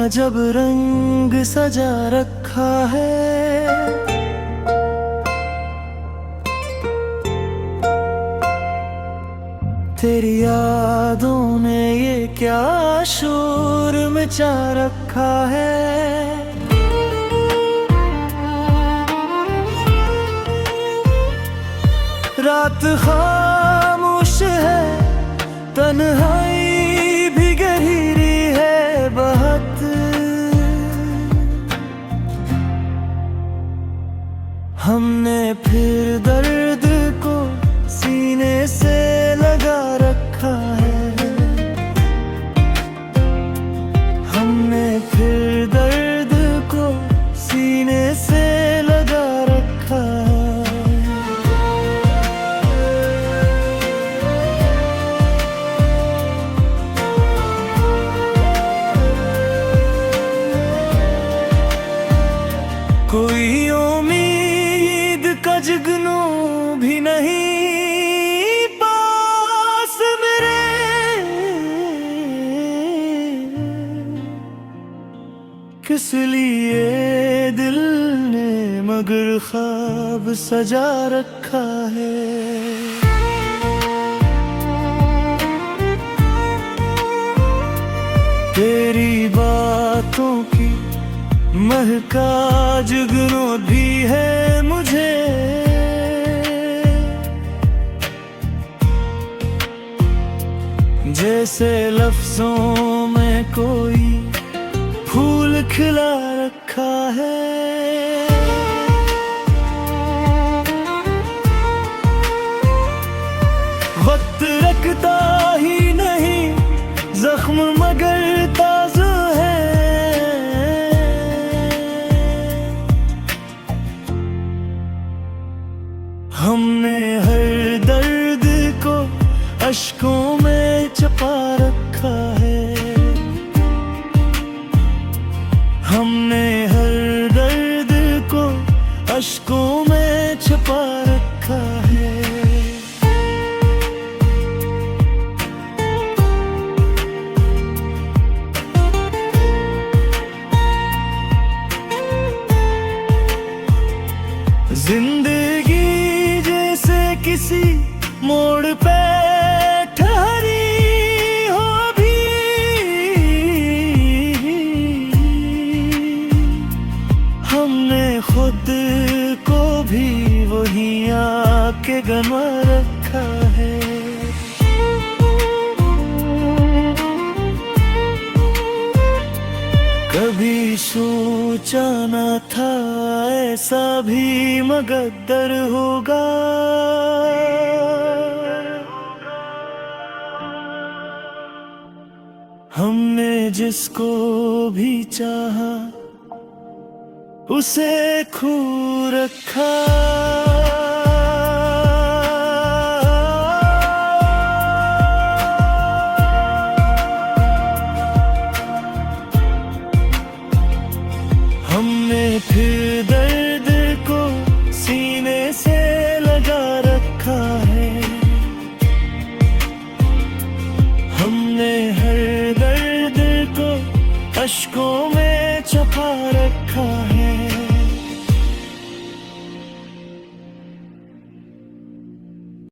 अजब रंग सजा रखा है। तेरी यादों ने ये क्या शोर मचा रखा है। रात खामोश है, तन्हाई भी गहरी है बहुत। हमने फिर दर्द को सीने से लगा रखा है। हमने फिर दर्द को सीने से लगा रखा है। कोई उम्मीद का जुगनू भी नहीं पास मेरे। किस लिए दिल ने मगर ख्वाब सजा रखा है। तेरी बातों की महका जुगनू भी है मुझे। जैसे लफ्जों में कोई फूल खिला रखा है। वक्त रखता ही नहीं जख्म मगर ताज़ा है। हमने हर दर्द को अश्कों में छुपा रखा है। हमने हर दर्द को अश्कों में छुपा रखा है। जिंदगी किसी मोड़ पे ठहरी हो भी। हमने खुद को भी वहीं आके गंवा रखा है। कभी सोचा न था ऐसा भी मकद्दर होगा। हमने जिसको भी चाहा उसे खो रखा। हमने फिर दर्द को सीने से लगा रखा है। हमने हर दर्द को अश्कों में छुपा